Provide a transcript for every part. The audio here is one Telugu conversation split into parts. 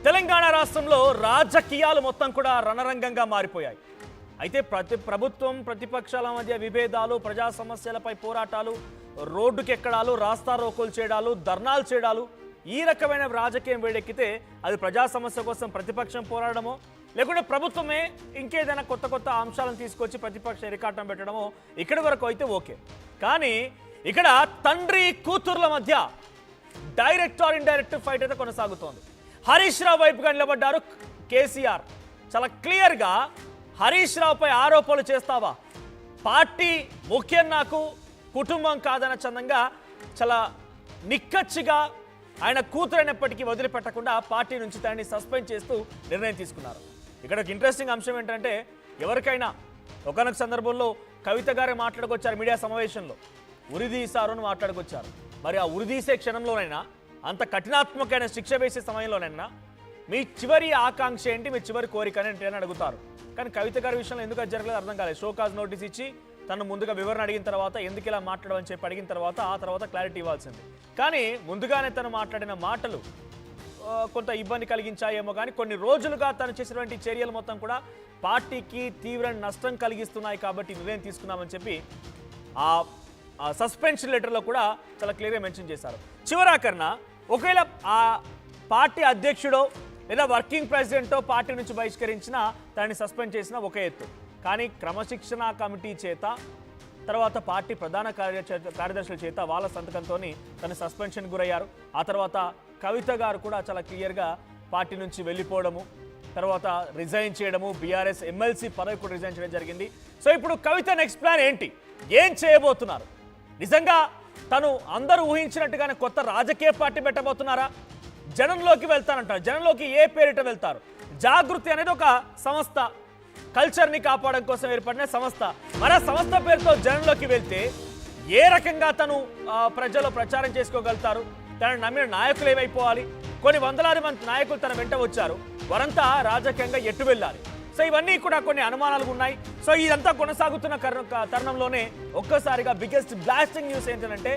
తెలంగాణ రాష్ట్రంలో రాజకీయాలు మొత్తం కూడా రణరంగంగా మారిపోయాయి. అయితే ప్రభుత్వం ప్రతిపక్షాల మధ్య విభేదాలు, ప్రజా సమస్యలపై పోరాటాలు, రోడ్డుకెక్కడాలు, రాస్తా రోకోలు చేయడాలు, ధర్నాలు చేయడాలు, ఈ రకమైన రాజకీయం వేడెక్కితే అది ప్రజా సమస్య కోసం ప్రతిపక్షం పోరాడమో లేకుంటే ప్రభుత్వమే ఇంకేదైనా కొత్త కొత్త అంశాలను తీసుకొచ్చి ప్రతిపక్ష ఇరకాటం పెట్టడమో ఇక్కడి వరకు అయితే ఓకే. కానీ ఇక్కడ తండ్రి కూతుర్ల మధ్య డైరెక్ట్ ఆర్ ఇండైరెక్ట్ ఫైట్ అయితే కొనసాగుతోంది. హరీష్ రావు వైపుగా నిలబడ్డారు కేసీఆర్. చాలా క్లియర్గా హరీష్ రావుపై ఆరోపణలు చేస్తావా, పార్టీ ముఖ్యం నాకు, కుటుంబం కాదన్న చందంగా చాలా నిక్కచ్చిగా ఆయన కూతురైనప్పటికీ వదిలిపెట్టకుండా పార్టీ నుంచి తనని సస్పెండ్ చేస్తూ నిర్ణయం తీసుకున్నారు. ఇక్కడ ఒక ఇంట్రెస్టింగ్ అంశం ఏంటంటే, ఎవరికైనా ఒకనొక సందర్భంలో కవిత గారే మాట్లాడుకొచ్చారు మీడియా సమావేశంలో, ఉరిదీశారు అని మాట్లాడుకొచ్చారు. మరి ఆ ఉరిదీసే క్షణంలోనైనా, అంత కఠినాత్మకమైన శిక్ష వేసే సమయంలోనైనా మీ చివరి ఆకాంక్ష ఏంటి, మీ చివరి కోరిక ఏంటి అని అడుగుతారు. కానీ కవిత గారి విషయంలో ఎందుకు అది జరగలేదు అర్థం కాలేదు. షోకాజ్ నోటీస్ ఇచ్చి తను ముందుగా వివరణ అడిగిన తర్వాత, ఎందుకు ఇలా మాట్లాడమని చెప్పి అడిగిన తర్వాత ఆ తర్వాత క్లారిటీ ఇవ్వాల్సింది. కానీ ముందుగానే తను మాట్లాడిన మాటలు కొంత ఇబ్బంది కలిగించాయేమో, కానీ కొన్ని రోజులుగా తను చేసినటువంటి చర్యలు మొత్తం కూడా పార్టీకి తీవ్ర నష్టం కలిగిస్తున్నాయి కాబట్టి నిర్ణయం తీసుకున్నామని చెప్పి ఆ సస్పెన్షన్ లెటర్లో కూడా చాలా క్లియర్గా మెన్షన్ చేశారు. చివరాకరణ ఒకవేళ ఆ పార్టీ అధ్యక్షుడో లేదా వర్కింగ్ ప్రెసిడెంటో పార్టీ నుంచి బహిష్కరించినా, తనని సస్పెండ్ చేసిన ఒక ఎత్తు. కానీ క్రమశిక్షణ కమిటీ చేత, తర్వాత పార్టీ ప్రధాన కార్యదర్శుల చేత వాళ్ళ సంతకంతో తను సస్పెన్షన్ గురయ్యారు. ఆ తర్వాత కవిత గారు కూడా చాలా క్లియర్గా పార్టీ నుంచి వెళ్ళిపోవడము, తర్వాత రిజైన్ చేయడము, బీఆర్ఎస్ ఎమ్మెల్సీ పదవి కూడా రిజైన్ చేయడం జరిగింది. సో ఇప్పుడు కవిత నెక్స్ట్ ప్లాన్ ఏంటి, ఏం చేయబోతున్నారు? నిజంగా తను అందరూ ఊహించినట్టుగానే కొత్త రాజకీయ పార్టీ పెట్టబోతున్నారా? జనంలోకి వెళ్తానంటారు. జనంలోకి ఏ పేరిట వెళ్తారు? జాగృతి అనేది ఒక సంస్థ, కల్చర్ని కాపాడడం కోసం ఏర్పడిన సంస్థ. మరి ఆ సంస్థ పేరుతో జనంలోకి వెళ్తే ఏ రకంగా తను ప్రజల్లో ప్రచారం చేసుకోగలుగుతారు? తనను నమ్మిన నాయకులు ఏమైపోవాలి? కొన్ని వందలాది మంది నాయకులు తన వెంట వచ్చారు, వారంతా రాజకీయంగా ఎట్టు వెళ్ళాలి? సో ఇవన్నీ కూడా కొన్ని అనుమానాలు ఉన్నాయి. సో ఇదంతా కొనసాగుతున్న తరుణంలోనే ఒక్కసారిగా బిగ్గెస్ట్ బ్లాస్టింగ్ న్యూస్ ఏంటంటే,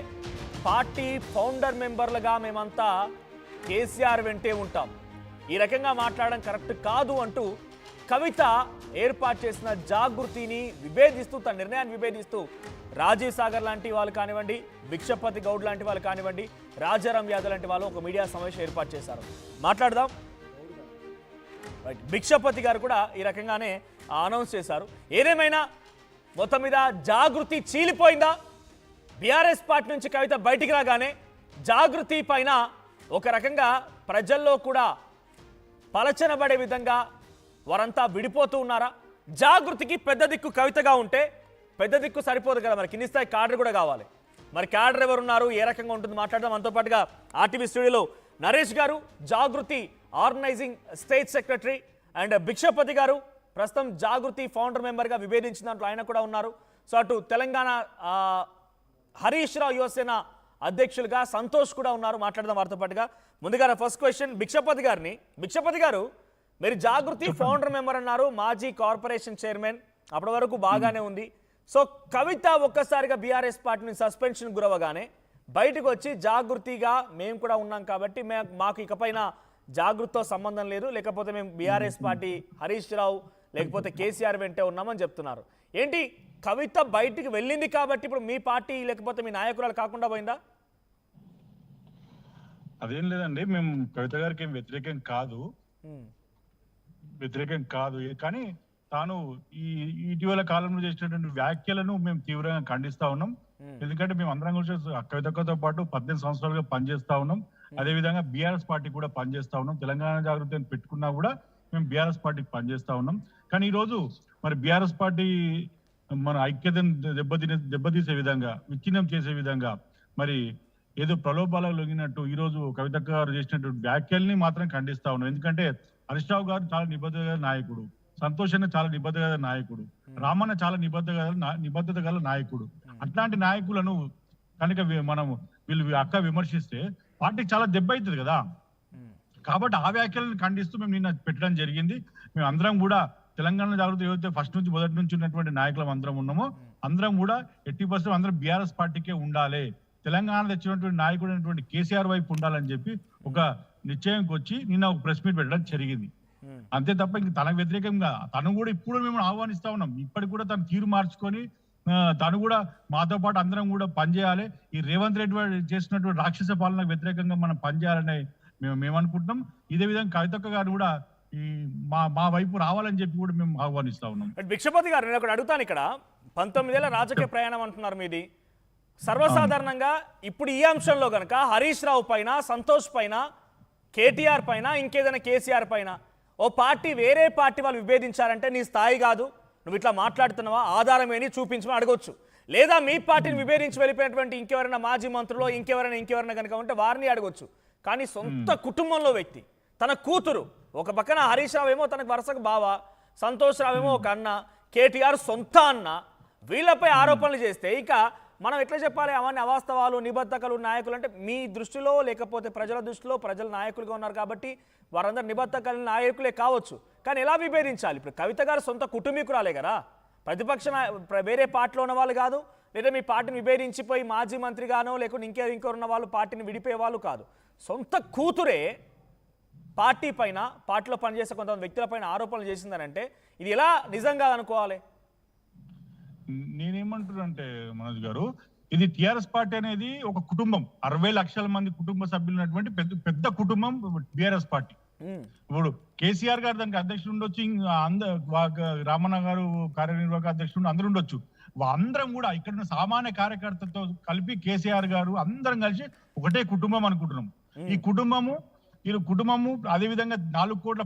పార్టీ ఫౌండర్ మెంబర్లుగా మేమంతా కేసీఆర్ వెంటే ఉంటాం, ఈ రకంగా మాట్లాడడం కరెక్ట్ కాదు అంటూ కవిత ఏర్పాటు చేసిన జాగృతిని విభేదిస్తూ, తన నిర్ణయాన్ని విభేదిస్తూ రాజీవ్ సాగర్ లాంటి వాళ్ళు కానివ్వండి, భిక్షపతి గౌడ్ లాంటి వాళ్ళు కానివ్వండి, రాజారాం యాదవ్ లాంటి వాళ్ళు ఒక మీడియా సమావేశం ఏర్పాటు చేశారు. మాట్లాడదాం. భిక్షపతి గారు కూడా ఈ రకంగానే అనౌన్స్ చేశారు. ఏదేమైనా మొత్తం మీద జాగృతి చీలిపోయిందా? బీఆర్ఎస్ పార్టీ నుంచి కవిత బయటికి రాగానే జాగృతి పైన ఒక రకంగా ప్రజల్లో కూడా పలచనబడే విధంగా వారంతా విడిపోతూ ఉన్నారా? జాగృతికి పెద్ద దిక్కు కవితగా ఉంటే పెద్ద దిక్కు సరిపోదు కదా, మరి కింది స్థాయి కాడర్ కూడా కావాలి. మరి కాడర్ ఎవరున్నారు, ఏ రకంగా ఉంటుంది మాట్లాడదాం. మనతో పాటుగా ఆర్టీవీ స్టూడియోలో నరేష్ గారు, Jagruti organising state secretary, and Bhikshapathi గారు ప్రస్తుతం జాగృతి ఫౌండర్ మెంబర్గా విభేదించిన దాంట్లో ఆయన కూడా ఉన్నారు. సో అటు తెలంగాణ హరీష్ రావు యువసేన అధ్యక్షులుగా సంతోష్ కూడా ఉన్నారు. మాట్లాడదాం వారితో పాటుగా. ముందుగా ఫస్ట్ క్వశ్చన్ భిక్షపతి గారిని. భిక్షపతి గారు, మీరు జాగృతి ఫౌండర్ మెంబర్ అన్నారు, మాజీ కార్పొరేషన్ చైర్మన్, అప్పటి వరకు బాగానే ఉంది. సో కవిత ఒక్కసారిగా బీఆర్ఎస్ పార్టీని సస్పెన్షన్ గురవగానే బయటకు వచ్చి జాగృతిగా మేము కూడా ఉన్నాం కాబట్టి మాకు ఇకపైన జాగృతితో సంబంధం లేదు, లేకపోతే మేము బీఆర్ఎస్ పార్టీ హరీష్ రావు లేకపోతే కేసీఆర్ వెంటే ఉన్నామని చెప్తున్నారు. ఏంటి, కవిత బయటికి వెళ్ళింది కాబట్టి ఇప్పుడు మీ పార్టీ లేకపోతే మీ నాయకురాలు కాకుండా పోయిందా? అదేం లేదండి, మేము కవిత గారికి ఏం వ్యతిరేకం కాదు, కానీ తాను ఈ ఇటీవల కాలంలో చేసినటువంటి వ్యాఖ్యలను మేము తీవ్రంగా ఖండిస్తా ఉన్నాం. ఎందుకంటే మేము అందరం కూడా కవితతో పాటు 18 సంవత్సరాలుగా పనిచేస్తా ఉన్నాం. అదే విధంగా బీఆర్ఎస్ పార్టీ కూడా పనిచేస్తా ఉన్నాం. తెలంగాణ జాగృతి అని పెట్టుకున్నా కూడా మేము బీఆర్ఎస్ పార్టీకి పనిచేస్తా ఉన్నాం. కానీ ఈ రోజు మరి బీఆర్ఎస్ పార్టీ మన ఐక్యతను దెబ్బతీసే విధంగా, విచ్ఛిన్నం చేసే విధంగా, మరి ఏదో ప్రలోభాలకు లొంగినట్టు ఈ రోజు కవిత గారు చేసినటువంటి వ్యాఖ్యల్ని మాత్రం ఖండిస్తా ఉన్నాం. ఎందుకంటే హరీష్ రావు గారు చాలా నిబద్ధత నాయకుడు, సంతోష్ అన్న చాలా నిబద్ధత నాయకుడు, రామన్న చాలా నిబద్ధత గల నాయకుడు. అట్లాంటి నాయకులను కనుక మనం వీళ్ళు అక్క విమర్శిస్తే పార్టీకి చాలా దెబ్బ అవుతుంది కదా. కాబట్టి ఆ వ్యాఖ్యలను ఖండిస్తూ మేము నిన్న పెట్టడం జరిగింది. మేము అందరం కూడా తెలంగాణ జాగృతి ఏదైతే మొదటి నుంచి ఉన్నటువంటి నాయకులం అందరం ఉన్నామో, అందరం కూడా 80% అందరం బీఆర్ఎస్ పార్టీకే ఉండాలి, తెలంగాణ తెచ్చినటువంటి నాయకుడు అయినటువంటి కేసీఆర్ వైపు ఉండాలని చెప్పి ఒక నిశ్చయంకి వచ్చి నిన్న ఒక ప్రెస్ మీట్ పెట్టడం జరిగింది. అంతే తప్ప ఇంక తనకు వ్యతిరేకంగా తను కూడా ఇప్పుడు మేము ఆహ్వానిస్తా ఉన్నాం. ఇప్పటికి కూడా తను తీరు మార్చుకొని తను కూడా మాతో పాటు అందరం కూడా పనిచేయాలి. ఈ రేవంత్ రెడ్డి చేసినటువంటి రాక్షస పాలనకు వ్యతిరేకంగా మనం పనిచేయాలని మేము అనుకుంటున్నాం. ఇదే విధంగా కవితక్క గారు కూడా ఈ మా వైపు రావాలని చెప్పి కూడా మేము ఆహ్వానిస్తా ఉన్నాం. భిక్షపతి గారు, నేను ఒకటి అడుగుతాను. ఇక్కడ 19 ఏళ్ల రాజకీయ ప్రయాణం అంటున్నారు మీది. సర్వసాధారణంగా ఇప్పుడు ఈ అంశంలో కనుక హరీష్ రావు పైన, సంతోష్ పైన, కేటీఆర్ పైన, ఇంకేదైనా కేసీఆర్ పైన ఓ పార్టీ వేరే పార్టీ వాళ్ళు విభేదించారంటే నీ స్థాయి కాదు, నువ్వు ఇట్లా మాట్లాడుతున్నావా, ఆధారం ఏని చూపించమని అడగొచ్చు. లేదా మీ పార్టీని విభేదించి వెళ్ళిపోయినటువంటి ఇంకెవరైనా మాజీ మంత్రులు ఇంకెవరైనా కనుక ఉంటే వారిని అడగొచ్చు. కానీ సొంత కుటుంబంలో వ్యక్తి, తన కూతురు, ఒక పక్కన హరీష్ రావు ఏమో తనకు వరుసకు బావ, సంతోష్ రావు ఏమో ఒక అన్న, కేటీఆర్ సొంత అన్న, వీళ్ళపై ఆరోపణలు చేస్తే ఇక మనం ఎట్లా చెప్పాలి? అవన్నీ అవాస్తవాలు, నిబద్ధకలు, నాయకులు అంటే మీ దృష్టిలో, లేకపోతే ప్రజల దృష్టిలో ప్రజలు నాయకులుగా ఉన్నారు కాబట్టి వారందరూ నిబద్ధకలు నాయకులే కావచ్చు. కానీ ఎలా విభేదించాలి? ఇప్పుడు కవిత గారు సొంత కుటుంబీకురాలే కదా, ప్రతిపక్ష వేరే పార్టీలో ఉన్న వాళ్ళు కాదు, లేదా మీ పార్టీని విభేదించిపోయి మాజీ మంత్రిగానో లేకుంటే ఇంకెవరున్న వాళ్ళు పార్టీని విడిపోయే వాళ్ళు కాదు. సొంత కూతురే పార్టీ పైన, పార్టీలో పనిచేసే కొంతమంది వ్యక్తుల పైన ఆరోపణలు చేసిందని అంటే ఇది ఎలా నిజంగా అనుకోవాలి? నేనేమంటున్నానంటే మనోజ్ గారు, ఇది టిఆర్ఎస్ పార్టీ అనేది ఒక కుటుంబం, 60 లక్షల మంది కుటుంబ సభ్యులు ఉన్నటువంటి పెద్ద కుటుంబం టిఆర్ఎస్ పార్టీ. ఇప్పుడు కేసీఆర్ గారు దానికి అధ్యక్షుడు ఉండొచ్చు, రామన్న గారు కార్యనిర్వాహక అధ్యక్షుడు, అందరూ ఉండొచ్చు. అందరం కూడా ఇక్కడ ఉన్న సామాన్య కార్యకర్తలతో కలిపి కేసీఆర్ గారు అందరం కలిసి ఒకటే కుటుంబం అనుకుంటున్నాం. ఈ కుటుంబము అదే విధంగా 4 కోట్ల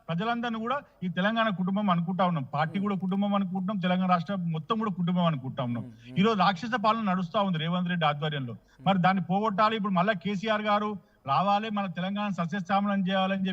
ప్రజలందరినీ కూడా ఈ తెలంగాణ కుటుంబం అనుకుంటా ఉన్నాం. పార్టీ కూడా కుటుంబం అనుకుంటున్నాం, తెలంగాణ రాష్ట్రం మొత్తం కూడా కుటుంబం అనుకుంటా ఉన్నాం. ఈ రోజు రాక్షస పాలన నడుస్తా ఉంది రేవంత్ రెడ్డి ఆధ్వర్యంలో. మరి దాన్ని పోగొట్టాలి. ఇప్పుడు మళ్ళీ కేసీఆర్ గారు రావాలి, మన తెలంగాణ సస్యశ్యామలం చేయాలని